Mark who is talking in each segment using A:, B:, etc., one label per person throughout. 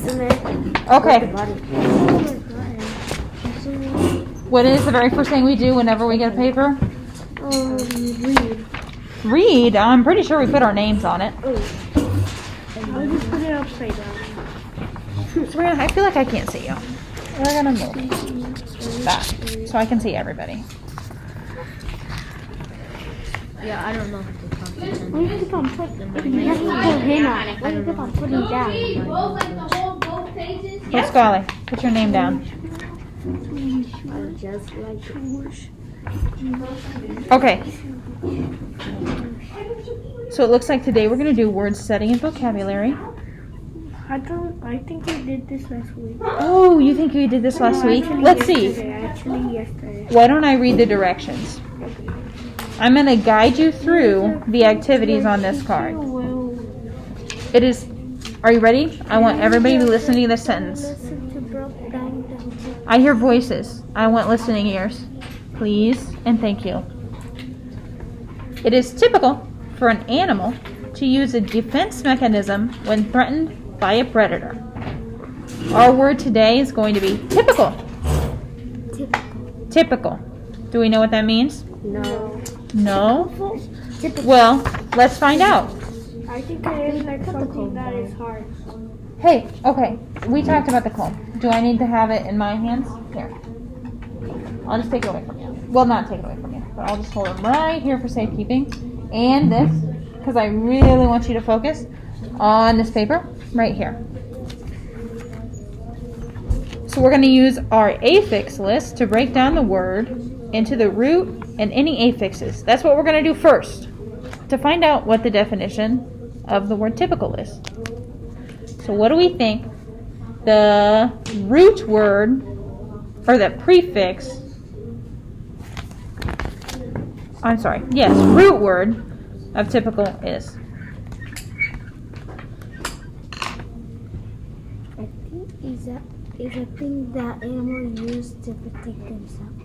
A: isn't it?
B: Okay.
A: The body.
B: What is the very first thing we do whenever we get a paper?
A: Read.
B: Read? I'm pretty sure we put our names on it.
A: Oh. I'll just put it upside down.
B: So I feel like I can't see you. We're gonna move that so I can see everybody.
C: Yeah, I don't know if it's confident.
A: What do you think I'm putting? You have to put him on. What do you think I'm putting down?
B: Oh, Scully, put your name down.
A: Just like
B: Okay. So it looks like today we're gonna do word study and vocabulary.
A: I think we did this last week.
B: Oh, you think we did this last week? Let's see.
A: Actually, yesterday.
B: Why don't I read the directions? I'm going to guide you through the activities on this card. It is, are you ready? I want everybody to listen to this sentence. I hear voices. I want listening ears. Please and thank you. It is typical for an animal to use a defense mechanism when threatened by a predator. Our word today is going to be typical. Typical. Do we know what that means?
A: No.
B: No?
A: Typical.
B: Well, let's find out.
A: I think it is like something that is hard.
B: Hey, okay. We talked about the comb. Do I need to have it in my hands? Here. I'll just take it away from you. Well, not take it away from you, but I'll just hold them right here for safekeeping. And this, because I really want you to focus on this paper right here. So we're going to use our affix list to break down the word into the root and any affixes. That's what we're going to do first to find out what the definition of the word typical is. So what do we think the root word or the prefix, I'm sorry, yes, root word of typical is?
A: Is a thing that animals use to protect themselves.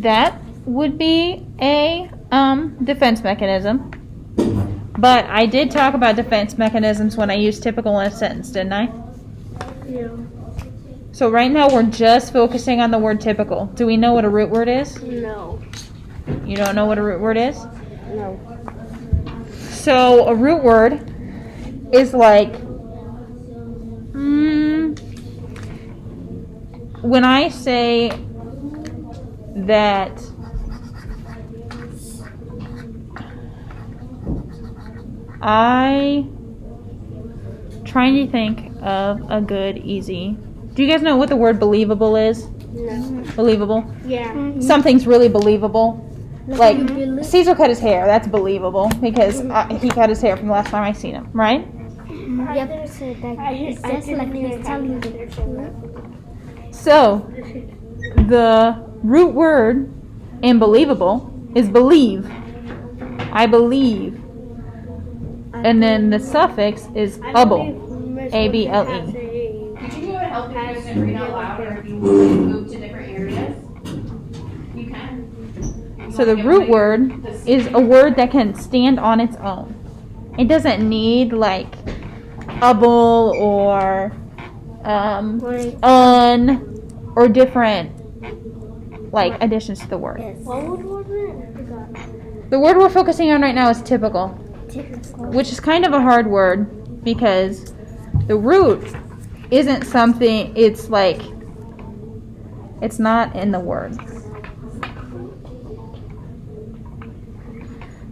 B: That would be a defense mechanism. But I did talk about defense mechanisms when I used typical in a sentence, didn't I?
A: Yeah.
B: So right now we're just focusing on the word typical. Do we know what a root word is?
A: No.
B: You don't know what a root word is?
A: No.
B: So a root word is like, when I say that trying to think of a good, easy. Do you guys know what the word believable is?
A: No.
B: Believable?
A: Yeah.
B: Something's really believable. Like, Caesar cut his hair. That's believable because he cut his hair from the last time I seen him, right?
A: Yep. So it's just like he's telling the truth.
B: So, the root word in believable is believe. I believe. And then the suffix is able. A-B-L-E.
D: Could you help me and read out loud, or if you move to different areas? You can.
B: So the root word is a word that can stand on its own. It doesn't need like able or un or different like additions to the word.
A: What word was it? I forgot.
B: The word we're focusing on right now is typical,
A: Typical.
B: which is kind of a hard word because the root isn't something, it's like, it's not in the word.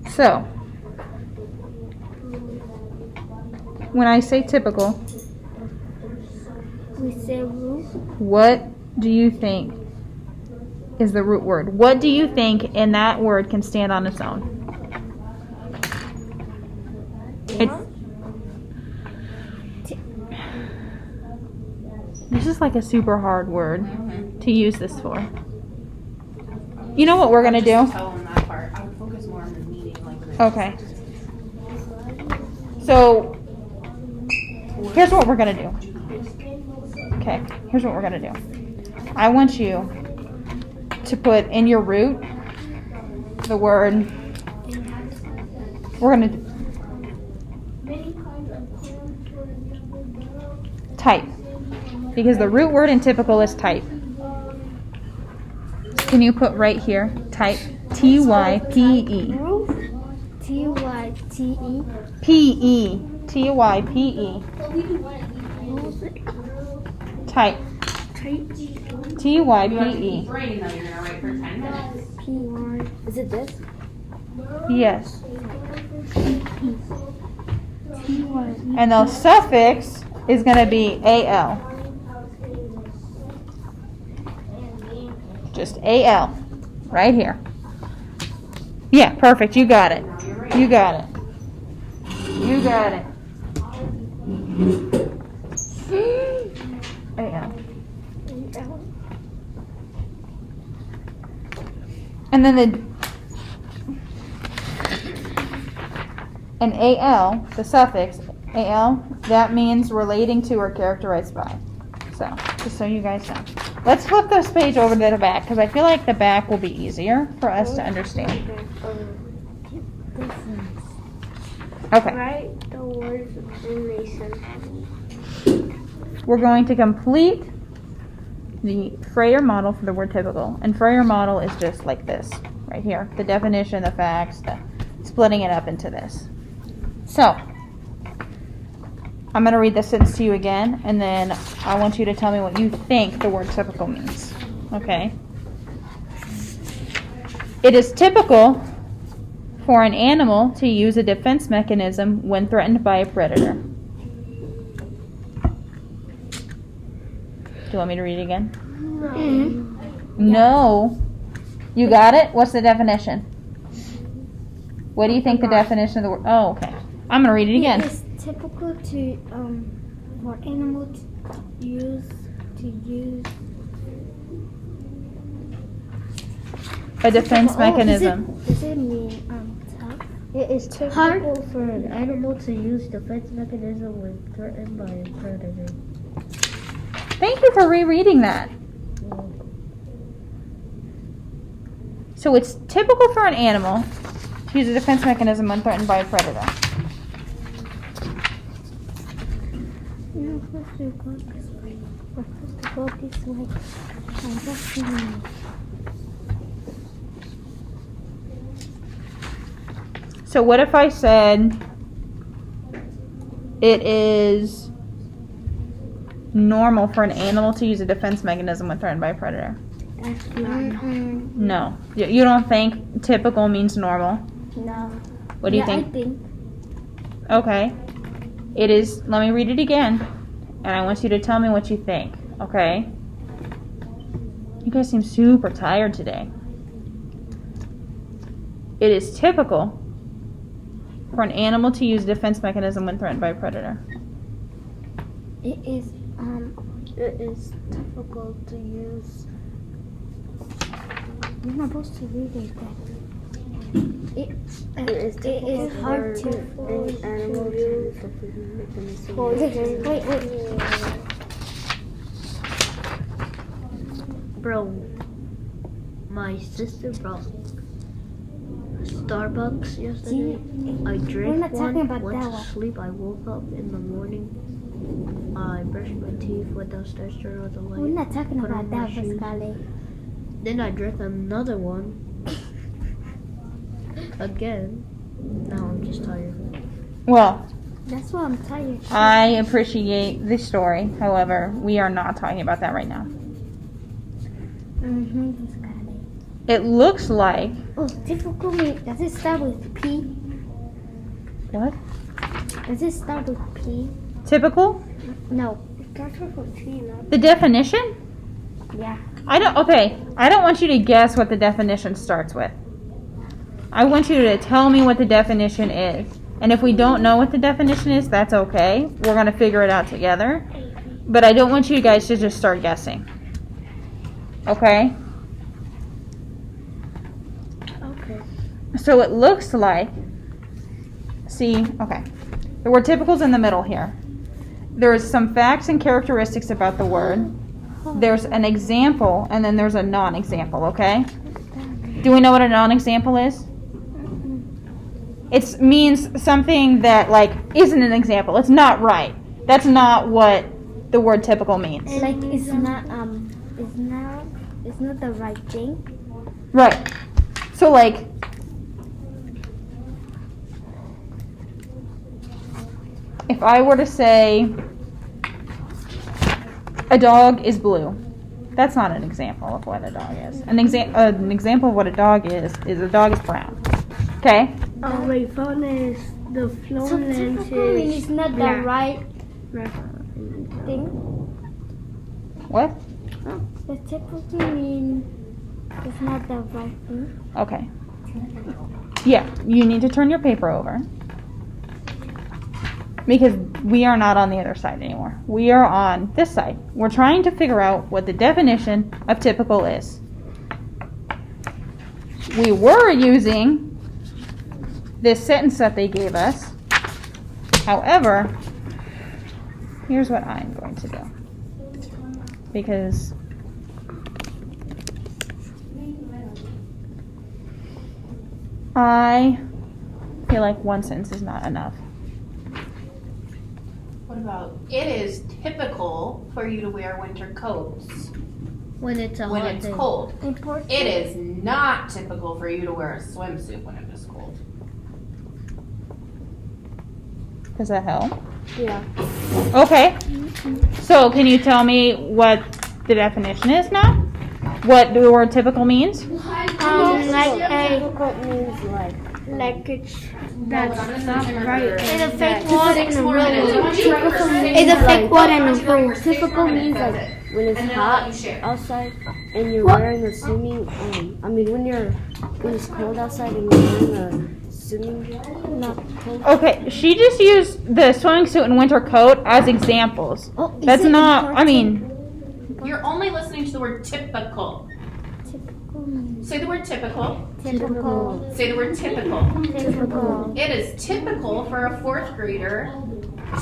B: So, when I say typical,
A: We say root.
B: what do you think is the root word? What do you think in that word can stand on its own? This is like a super hard word to use this for. You know what we're going to do?
D: Tell them that part. I would focus more on the meaning.
B: Okay. So, here's what we're going to do. Okay, here's what we're going to do. I want you to put in your root the word, we're going to do, type. Because the root word in typical is type. Can you put right here, type, T-Y-P-E.
A: T-Y-T-E.
B: P-E. T-Y-P-E. Type. T-Y-P-E.
D: Writing though, you're gonna write for 10 minutes.
A: P-Y. Is it this?
B: Yes.
A: T-Y.
B: And the suffix is going to be A-L. Just A-L. Right here. Yeah, perfect. You got it. You got it. You got it. A-L. And then an A-L, the suffix A-L, that means relating to or characterized by. So, just so you guys know. Let's flip this page over to the back, because I feel like the back will be easier for us to understand. Okay.
A: Write the words explanation.
B: We're going to complete the Freyer model for the word typical. And Freyer model is just like this, right here. The definition, the facts, splitting it up into this. So, I'm going to read this sentence to you again, and then I want you to tell me what you think the word typical means. Okay? It is typical for an animal to use a defense mechanism when threatened by a predator. Do you want me to read it again? No. You got it? What's the definition? What do you think the definition of the word? Oh, okay. I'm going to read it again.
A: It is typical to for animals to use
B: A defense mechanism.
A: Does it mean tough?
C: It is typical for an animal to use defense mechanism when threatened by a predator.
B: Thank you for rereading that. So it's typical for an animal to use a defense mechanism when threatened by a predator.
A: No, first we go this way. We're supposed to go this way. And that's the meaning.
B: So what if I said it is normal for an animal to use a defense mechanism when threatened by a predator?
A: That's not
B: No. You don't think typical means normal?
A: No.
B: What do you think?
A: I think.
B: Okay. It is, let me read it again, and I want you to tell me what you think, okay? You guys seem super tired today. It is typical for an animal to use a defense mechanism when threatened by a predator.
A: It is typical to use. You're not supposed to read it then. It is hard to an animal to use wait.
C: Bro, my sister brought Starbucks yesterday. I drank
A: not talking about
C: went
A: that
C: to
A: one.
C: sleep. I woke up in the morning. I brushed my teeth, went downstairs, turned on the light.
A: We're not talking
C: put
A: about
C: on my
A: that,
C: shoes.
A: Pascale.
C: Then I drank another one. Again. Now I'm just tired.
B: Well,
A: That's why I'm tired.
B: I appreciate the story. However, we are not talking about that right now.
A: Pascale.
B: It looks like...
A: Oh, typical mean. Does it start with P?
B: What?
A: Does it start with P?
B: Typical?
A: No. It starts with a P, not.
B: The definition?
A: Yeah.
B: I don't want you to guess what the definition starts with. I want you to tell me what the definition is. And if we don't know what the definition is, that's okay. We're going to figure it out together. But I don't want you guys to just start guessing. Okay?
A: Okay.
B: So it looks like, okay. The word typical is in the middle here. There's some facts and characteristics about the word. There's an example, and then there's a non-example, okay? Do we know what a non-example is? It means something that, like, isn't an example. It's not right. That's not what the word typical means.
A: Like it's not the right thing.
B: Right. So like, if I were to say a dog is blue, that's not an example of what a dog is. An example of what a dog is a dog is brown. Okay?
C: Oh wait, phone is the
A: So
C: fluent
A: typical means it's not the
C: black.
A: right thing.
B: What?
A: The typical means it's not the right thing.
B: Okay. Yeah, you need to turn your paper over. Because we are not on the other side anymore. We are on this side. We're trying to figure out what the definition of typical is. We were using this sentence that they gave us. However, here's what I'm going to do. Because I feel like one sentence is not enough.
D: What about, it is typical for you to wear winter coats
C: When it's a
D: when
C: hot
D: it's
C: day.
D: cold.
A: Important.
D: It is not typical for you to wear a swimsuit when it is cold.
B: Does that help?
C: Yeah.
B: Okay. So can you tell me what the definition is now? What the word typical means?
A: Like typical means like it's
C: That's not right.
A: It's a fake
D: Just
A: word
D: 6
A: and a
D: more
A: real
D: minutes. I
A: word.
D: want you to write for 6
A: It's a
D: more
A: fake
D: minutes.
A: word and
D: I
A: a
D: want you to write
A: real.
D: for 6 more
E: Typical means
D: minutes.
E: like when it's
D: And then I'll let you
E: hot
D: share.
E: outside and you're wearing a swimming. When it's cold outside and you're wearing a swimming. Not cold.
B: Okay, she just used the swimming suit and winter coat as examples. That's not, I mean,
D: You're only listening to the word typical. Say the word typical.
A: Typical.
D: Say the word typical.
A: Typical.
D: It is typical for a 4th grader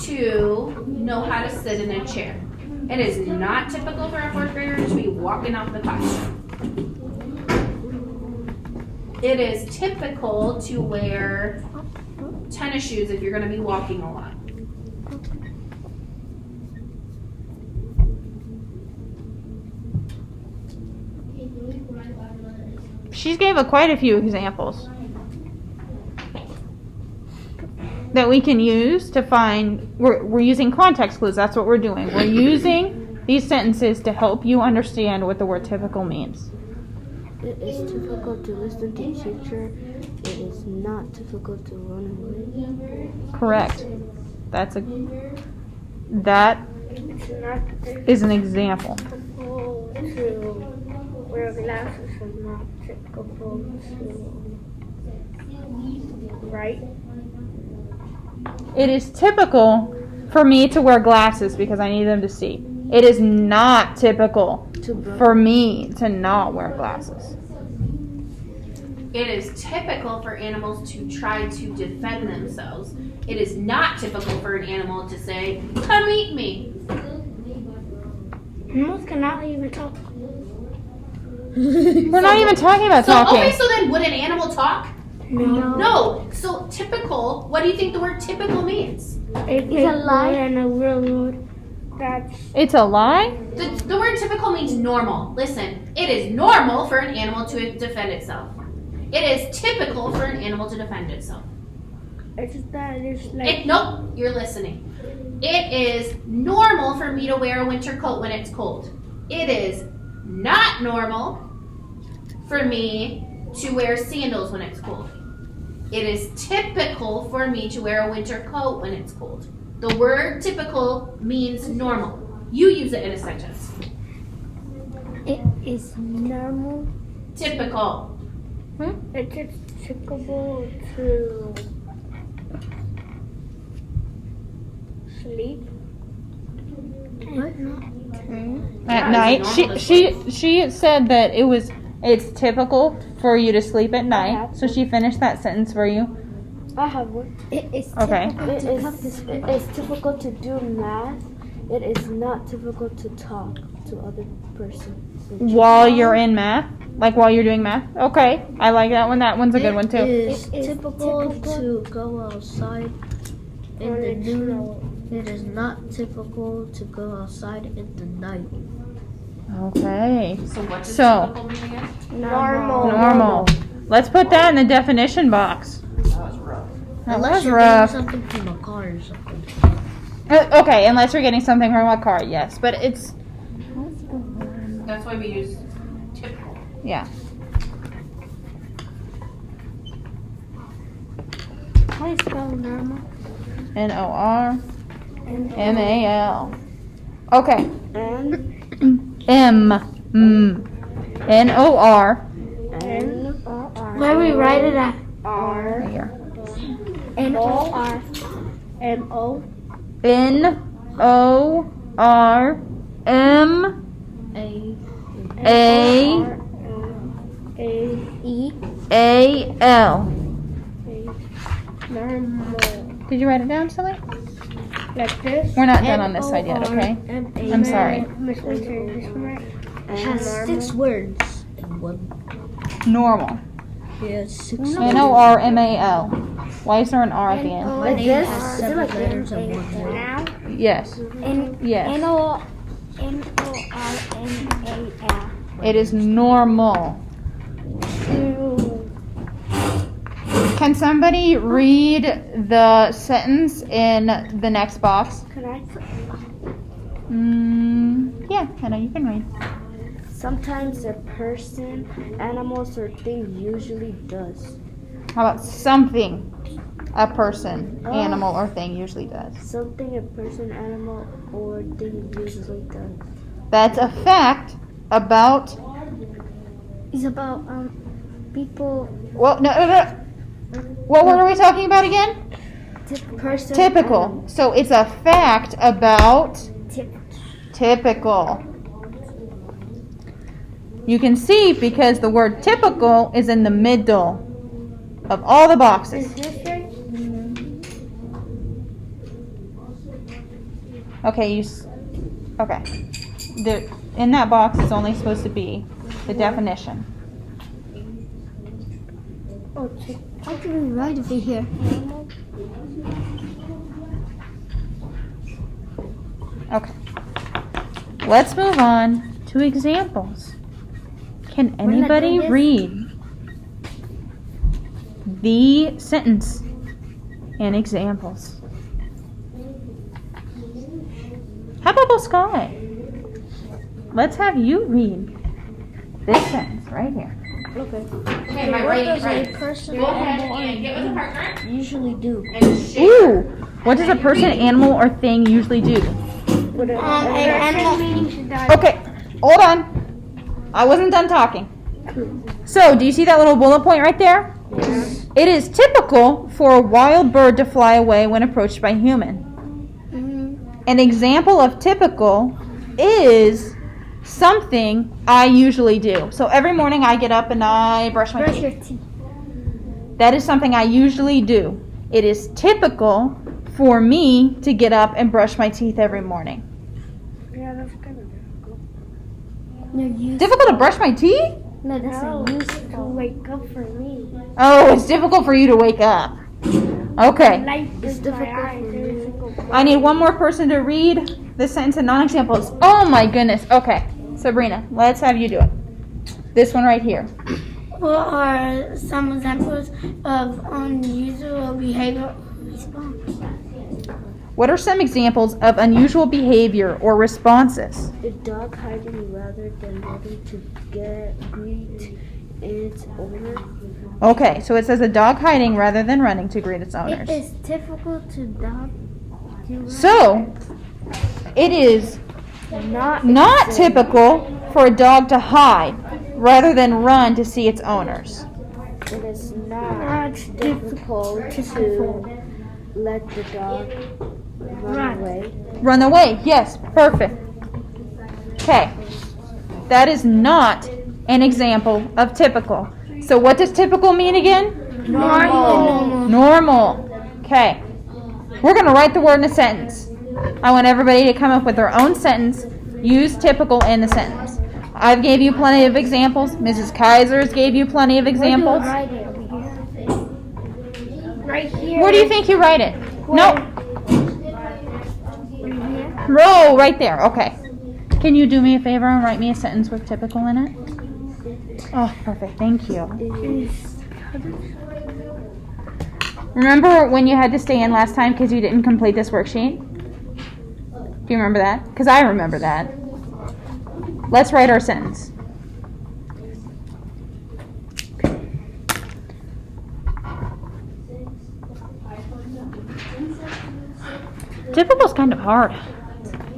D: to know how to sit in a chair. It is not typical for a 4th grader to be walking off the classroom. It is typical to wear tennis shoes if you're going to be walking a lot.
B: she gave quite a few examples that we can use to find, we're using context clues, that's what we're doing. We're using these sentences to help you understand what the word typical means.
E: It is difficult to listen to teacher. It is not difficult to run away.
B: Correct. That is an example.
C: Typical to wear glasses and not typical to right.
B: It is typical for me to wear glasses because I need them to see. It is not typical for me to not wear glasses.
D: It is typical for animals to try to defend themselves. It is not typical for an animal to say, "Come eat me."
C: Animals cannot even talk.
B: We're not even talking about talking.
D: Okay, so then would an animal talk?
C: No.
D: No. So typical, what do you think the word typical means?
C: It's
A: a lie.
C: and a real word. That's
B: It's a lie?
D: The word typical means normal. Listen, it is normal for an animal to defend itself. It is typical for an animal to defend itself.
C: it's that it's like
D: Nope, you're listening. It is normal for me to wear a winter coat when it's cold. It is not normal for me to wear sandals when it's cold. It is typical for me to wear a winter coat when it's cold. The word typical means normal. You use it in a sentence.
A: It is normal.
D: Typical.
C: it's typical to sleep.
B: At
D: Yeah,
B: night.
D: is it normal to
B: She said that it's typical for you to sleep at night. So she finished that sentence for you.
E: I have one.
A: It is
B: Okay.
A: typical to come to school.
E: It is difficult to do math. It is not difficult to talk to other person.
B: While you're in math? Like while you're doing math? Okay. I like that one. That one's a good one too.
E: It is
A: It is
E: typical
A: typical
E: to go outside in the noon
C: It is not typical to go outside in the night.
B: Okay.
D: So what does
B: So-
D: typical mean again?
B: Normal. Let's put that in the definition box.
D: That was rough.
B: That
C: Unless
B: was
C: you're getting
B: rough.
C: something from a car or something.
B: Okay, unless you're getting something from a car, yes. But it's,
D: That's why we use typical.
B: yeah.
A: How do you spell normal?
B: Normal. Okay.
E: N
B: N-O-R.
E: N-O-R.
A: Where we write it at?
E: R.
B: Here.
A: N-O-R.
E: N-O.
B: N-O-R-M-A-A-L.
A: Normal.
B: Did you write it down, Silly?
A: Like this?
B: We're not done on this side yet, okay? I'm sorry.
A: Miss Winter, this one right?
C: It has 6 words in one.
B: Normal.
C: Yeah, 6 words.
B: N-O-R-M-A-L. Why is there an R at the end?
C: My name
E: this?
C: has
E: Is it
C: 7
E: like
C: letters and
E: this?
C: 1 word.
A: Now?
B: Yes. Yes.
A: N-O-R-M-A-L.
B: It is normal. Can somebody read the sentence in the next box?
E: Can I?
B: Yeah, Hannah, you can read.
E: Sometimes a person, animals, or thing usually does.
B: How about something a person, animal, or thing usually does?
E: Something a person, animal, or thing usually does.
B: That's a fact about,
A: It's about people.
B: well, no. What word are we talking about again?
E: Person,
B: Typical. So it's a fact about typical. You can see because the word typical is in the middle of all the boxes.
A: Is this right?
B: Okay, okay. In that box is only supposed to be the definition.
A: Oh, how do we write it here?
B: Okay. Let's move on to examples. Can anybody read the sentence and examples? How about Sky? Let's have you read this sentence right here.
C: Okay.
D: Okay, my writing's right.
C: Person,
D: Go ahead
C: animal,
D: and get with a partner
C: usually do.
D: and share.
B: Ooh! What does a person, animal, or thing usually do? Okay, hold on. I wasn't done talking. So, do you see that little bullet point right there?
C: Yes.
B: It is typical for a wild bird to fly away when approached by a human. An example of typical is something I usually do. So every morning I get up and I brush my teeth. That is something I usually do. It is typical for me to get up and brush my teeth every morning.
E: Yeah, that's kind of difficult.
B: Difficult to brush my teeth?
A: No, that's
E: No,
A: a use.
E: to wake up for me.
B: Oh, it's difficult for you to wake up. Okay.
E: It's difficult for me.
B: I need one more person to read the sentence and non-examples. Oh my goodness. Okay. Sabrina, let's have you do it. This one right here.
A: What are some examples of unusual behavior?
B: What are some examples of unusual behavior or responses?
E: A dog hiding rather than wanting to greet its owner.
B: Okay, so it says a dog hiding rather than running to greet its owners.
A: It is typical to dog.
B: So, it is not typical for a dog to hide rather than run to see its owners.
E: It is not difficult to let the dog run away.
B: Run away, yes, perfect. Okay, that is not an example of typical. So what does typical mean again? Normal. Okay, we're going to write the word in a sentence. I want everybody to come up with their own sentence. Use typical in the sentence. I've gave you plenty of examples. Mrs. Kaiser's gave you plenty of examples.
A: Right here.
B: Where do you think you write it? No. Row, right there. Okay. Can you do me a favor and write me a sentence with typical in it? Oh, perfect. Thank you. Remember when you had to stay in last time because you didn't complete this worksheet? Do you remember that? Because I remember that. Let's write our sentence. Typical is kind of hard.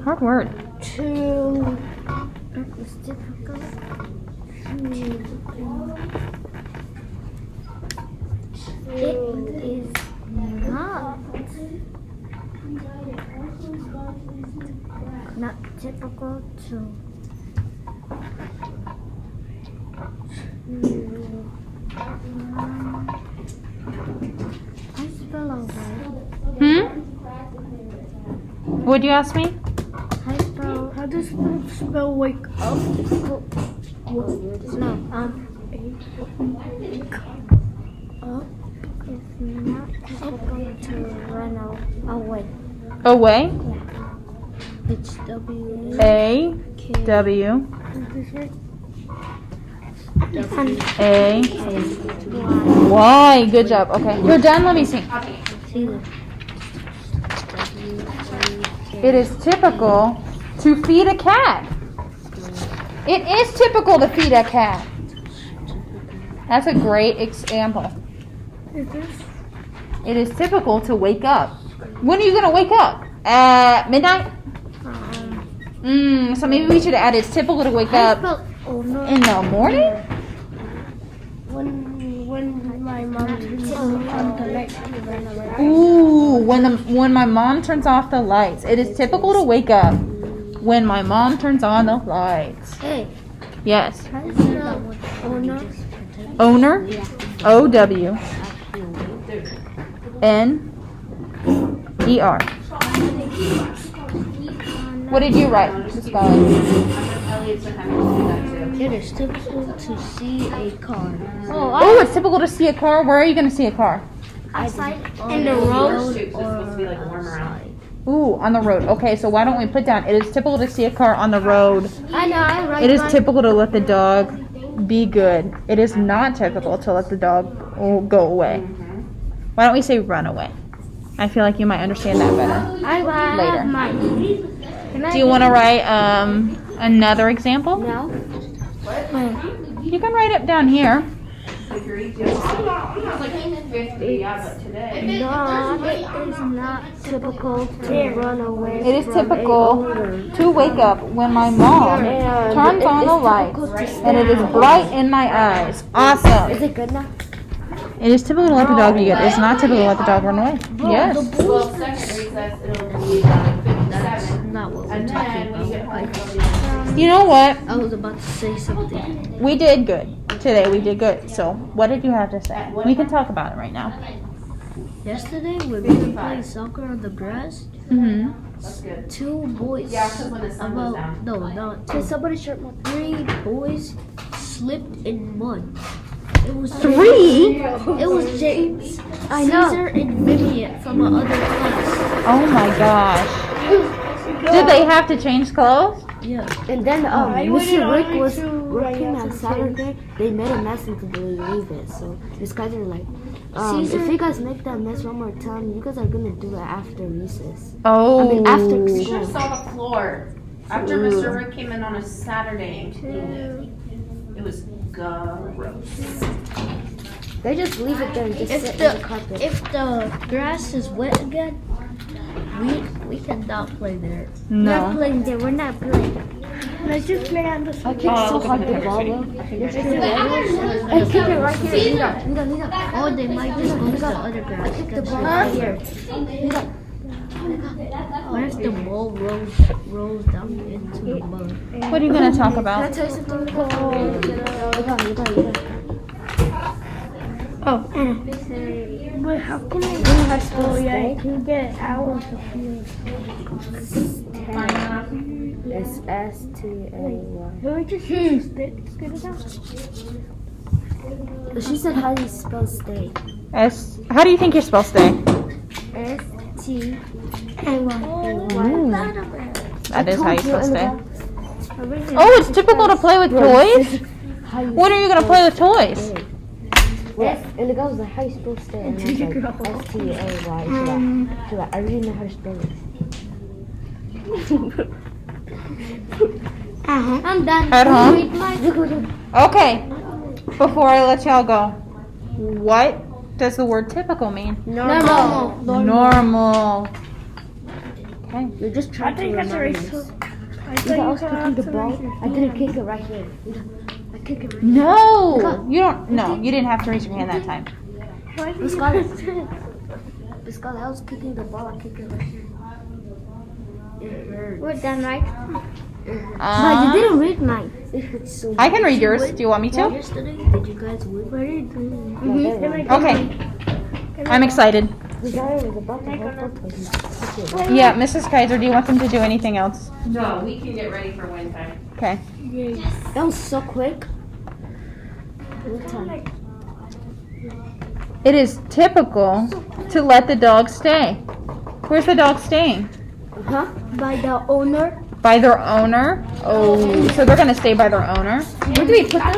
B: Hard word.
C: It's difficult. It is not typical to I spell away.
B: What'd you ask me?
C: How does spell wake up? No, it's not typical to run away.
B: Away.
C: It's W.
B: A. W. A. Y. Good job. Okay. You're done. Let me see. It is typical to feed a cat. It is typical to feed a cat. That's a great example. It is typical to wake up. When are you going to wake up? At midnight? So maybe we should add it's typical to wake up in the morning?
C: When my mom turns on the lights,
B: Ooh, when my mom turns off the lights. It is typical to wake up when my mom turns on the lights.
C: Hey.
B: Yes.
C: Owner.
B: O-W. N-E-R. What did you write? The spelling.
C: It is typical to see a car.
B: Oh, it's typical to see a car. Where are you going to see a car?
C: Outside in the road
B: Ooh, on the road. Okay, so why don't we put down, it is typical to see a car on the road.
C: I know, I write
B: It is typical to let the dog be good. It is not typical to let the dog go away. Why don't we say run away? I feel like you might understand that better later. Do you want to write another example?
E: No.
B: You can write it down here.
C: No, it is not typical to run away.
B: It is typical to wake up when my mom turns on the lights and it is bright in my eyes. Awesome.
E: Is it good now?
B: It is typical to let the dog be good. It's not typical to let the dog run away. Yes.
D: Well, second recess, it'll be 57.
C: Not what
D: And
C: we're
D: then when you
C: talking
D: get
C: about.
D: home,
B: You know what?
C: I was about to say something.
B: We did good. Today we did good. So what did you have to say? We can talk about it right now.
C: Yesterday, when we were playing soccer on the grass,
B: Mm-hmm.
D: that's good.
C: two boys,
D: Yeah, because when the sun goes down.
C: somebody shirt 3 boys slipped in mud. It was
B: 3?
C: It was James, Caesar, and Vivian from another class.
B: Oh my gosh. Did they have to change clothes?
C: Yeah.
E: And then Mr. Rick was working on Saturday. They made a mess and couldn't believe it. So these guys are like, if you guys make that mess one more time, you guys are gonna do it after recess.
B: Oh.
E: I mean after
D: You should
E: school.
D: have saw the floor. After Mr. Rick came in on a Saturday and cleaned it. It was gross.
E: They just leave it there and just
C: If
E: sit
C: the
E: on the carpet.
C: if the grass is wet again, we cannot play there.
B: No.
C: We're not playing there. We're not playing. Let's just play on the
E: I kicked so hard the ball though. Hey, kick it right here. Nida.
C: Oh, they might just go to the other grass.
E: Kick the ball right here.
C: What if the ball rolls down into the mud?
B: What are you going to talk about?
E: Tell you something. You got.
C: Oh, but how can I can get out of the field?
E: It's S-T-A-Y.
C: Can we just use it?
E: She said, how do you spell stay?
B: S. How do you think you spell stay?
C: S-T-A-Y.
B: Ooh. That is how you're supposed to stay.
A: Everything.
B: Oh, it's typical to play with toys? When are you going to play with toys?
E: Well, and the guy was like, how you supposed to stay? And I was like, S-T-A-Y. She's like, I really know how to spell this.
A: I'm done.
B: At home?
A: Read my
B: Okay. Before I let y'all go, what does the word typical mean?
A: normal.
B: Normal. Okay.
E: You're just trying to remind us.
A: I
E: I was kicking the ball. I didn't kick it right here. I kick it right
B: No, you don't. No, you didn't have to raise your hand that time.
E: Because I was kicking the ball. I kicked it right here. It hurts.
A: We're done, right?
E: But you didn't read mine. It hurts so much.
B: I can read yours. Do you want me to?
E: Yesterday, did you guys win?
B: Okay. I'm excited.
E: The guy was about to help us, but he took it.
B: Yeah, Mrs. Kaiser, do you want them to do anything else?
F: No, we can get ready for wind time.
B: Okay.
E: That was so quick. What time?
B: It is typical to let the dog stay. Where's the dog staying?
E: Huh?
A: By the owner.
B: By their owner? Oh, so they're going to stay by their owner?
E: Where do we put that?